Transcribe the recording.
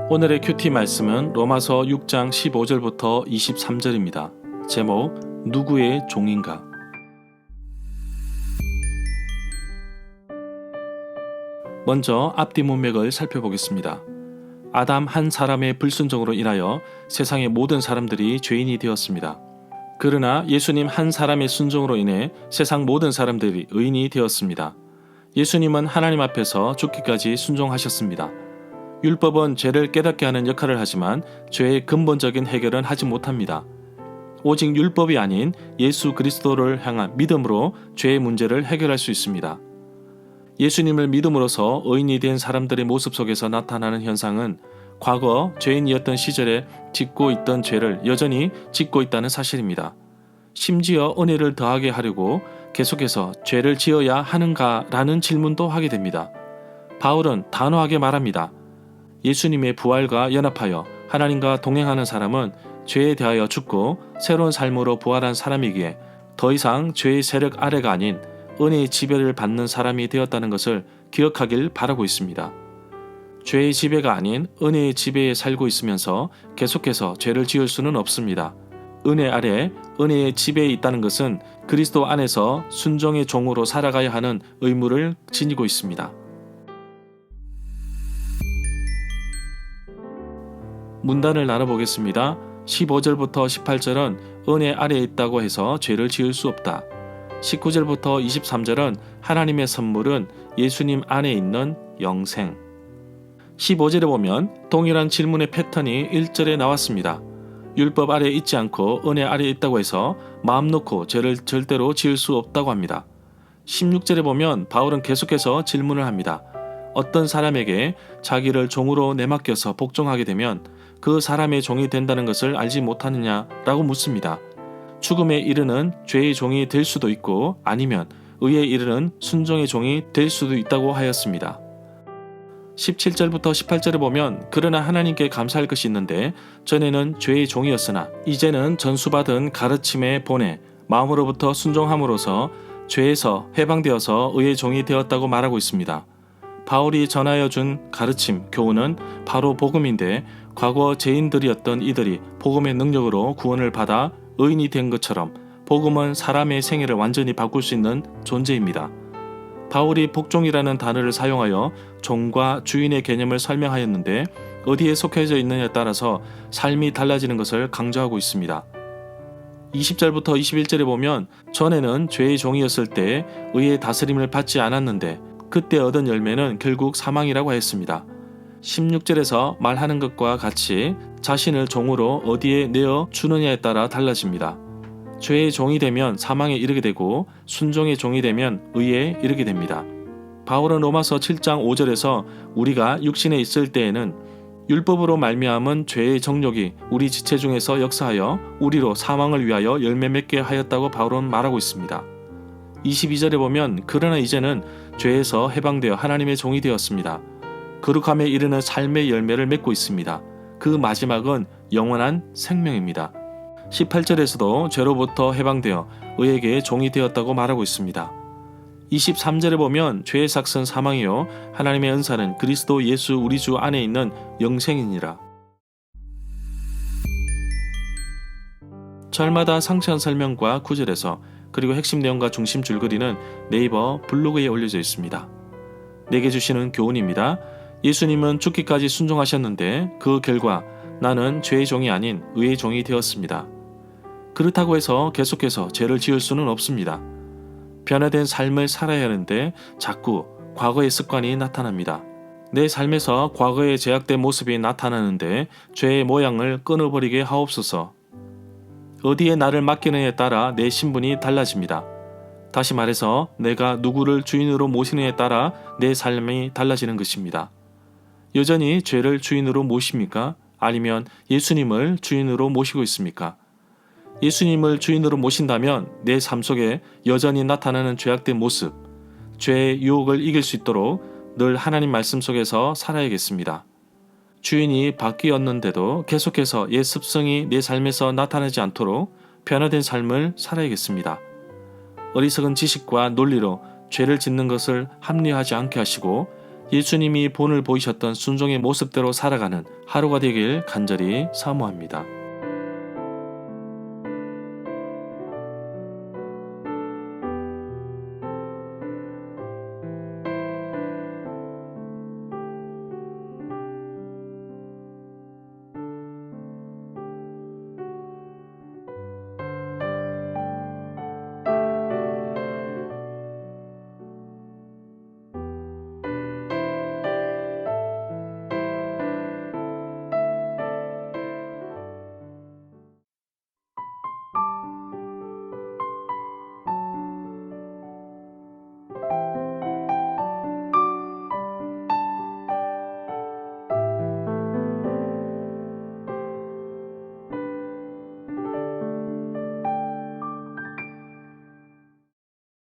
오늘의 큐티 말씀은 로마서 6장 15절부터 23절입니다. 제목, 누구의 종인가? 먼저 앞뒤 문맥을 살펴보겠습니다. 아담 한 사람의 불순종으로 인하여 세상의 모든 사람들이 죄인이 되었습니다. 그러나 예수님 한 사람의 순종으로 인해 세상 모든 사람들이 의인이 되었습니다. 예수님은 하나님 앞에서 죽기까지 순종하셨습니다. 율법은 죄를 깨닫게 하는 역할을 하지만 죄의 근본적인 해결은 하지 못합니다. 오직 율법이 아닌 예수 그리스도를 향한 믿음으로 죄의 문제를 해결할 수 있습니다. 예수님을 믿음으로써 의인이 된 사람들의 모습 속에서 나타나는 현상은 과거 죄인이었던 시절에 짓고 있던 죄를 여전히 짓고 있다는 사실입니다. 심지어 은혜를 더하게 하려고 계속해서 죄를 지어야 하는가라는 질문도 하게 됩니다. 바울은 단호하게 말합니다. 예수님의 부활과 연합하여 하나님과 동행하는 사람은 죄에 대하여 죽고 새로운 삶으로 부활한 사람이기에 더 이상 죄의 세력 아래가 아닌 은혜의 지배를 받는 사람이 되었다는 것을 기억하길 바라고 있습니다. 죄의 지배가 아닌 은혜의 지배에 살고 있으면서 계속해서 죄를 지을 수는 없습니다. 은혜 아래 은혜의 지배에 있다는 것은 그리스도 안에서 순종의 종으로 살아가야 하는 의무를 지니고 있습니다. 문단을 나눠보겠습니다. 15절부터 18절은 은혜 아래에 있다고 해서 죄를 지을 수 없다. 19절부터 23절은 하나님의 선물은 예수님 안에 있는 영생. 15절에 보면 동일한 질문의 패턴이 1절에 나왔습니다. 율법 아래에 있지 않고 은혜 아래에 있다고 해서 마음 놓고 죄를 절대로 지을 수 없다고 합니다. 16절에 보면 바울은 계속해서 질문을 합니다. 어떤 사람에게 자기를 종으로 내맡겨서 복종하게 되면 그 사람의 종이 된다는 것을 알지 못하느냐라고 묻습니다. 죽음에 이르는 죄의 종이 될 수도 있고 아니면 의에 이르는 순종의 종이 될 수도 있다고 하였습니다. 17절부터 18절을 보면 그러나 하나님께 감사할 것이 있는데 전에는 죄의 종이었으나 이제는 전수받은 가르침에 본에 마음으로부터 순종함으로써 죄에서 해방되어서 의의 종이 되었다고 말하고 있습니다. 바울이 전하여 준 가르침, 교훈은 바로 복음인데 과거 죄인들이었던 이들이 복음의 능력으로 구원을 받아 의인이 된 것처럼 복음은 사람의 생애를 완전히 바꿀 수 있는 존재입니다. 바울이 복종이라는 단어를 사용하여 종과 주인의 개념을 설명하였는데 어디에 속해져 있느냐에 따라서 삶이 달라지는 것을 강조하고 있습니다. 20절부터 21절에 보면 전에는 죄의 종이었을 때 의의 다스림을 받지 않았는데 그때 얻은 열매는 결국 사망이라고 했습니다. 16절에서 말하는 것과 같이 자신을 종으로 어디에 내어 주느냐에 따라 달라집니다. 죄의 종이 되면 사망에 이르게 되고 순종의 종이 되면 의에 이르게 됩니다. 바울은 로마서 7장 5절에서 우리가 육신에 있을 때에는 율법으로 말미암은 죄의 정욕이 우리 지체 중에서 역사하여 우리로 사망을 위하여 열매 맺게 하였다고 바울은 말하고 있습니다. 22절에 보면 그러나 이제는 죄에서 해방되어 하나님의 종이 되었습니다. 거룩함에 이르는 삶의 열매를 맺고 있습니다. 그 마지막은 영원한 생명입니다. 18절에서도 죄로부터 해방되어 의에게 종이 되었다고 말하고 있습니다. 23절에 보면 죄의 삭은 사망이요 하나님의 은사는 그리스도 예수 우리 주 안에 있는 영생이니라. 절마다 상세한 설명과 구절에서 그리고 핵심 내용과 중심 줄거리는 네이버 블로그에 올려져 있습니다. 내게 주시는 교훈입니다. 예수님은 죽기까지 순종하셨는데 그 결과 나는 죄의 종이 아닌 의의 종이 되었습니다. 그렇다고 해서 계속해서 죄를 지을 수는 없습니다. 변화된 삶을 살아야 하는데 자꾸 과거의 습관이 나타납니다. 내 삶에서 과거의 제약된 모습이 나타나는데 죄의 모양을 끊어버리게 하옵소서. 어디에 나를 맡기느냐에 따라 내 신분이 달라집니다. 다시 말해서 내가 누구를 주인으로 모시느냐에 따라 내 삶이 달라지는 것입니다. 여전히 죄를 주인으로 모십니까? 아니면 예수님을 주인으로 모시고 있습니까? 예수님을 주인으로 모신다면 내 삶 속에 여전히 나타나는 죄악된 모습, 죄의 유혹을 이길 수 있도록 늘 하나님 말씀 속에서 살아야겠습니다. 주인이 바뀌었는데도 계속해서 옛 습성이 내 삶에서 나타나지 않도록 변화된 삶을 살아야겠습니다. 어리석은 지식과 논리로 죄를 짓는 것을 합리화하지 않게 하시고 예수님이 본을 보이셨던 순종의 모습대로 살아가는 하루가 되길 간절히 사모합니다.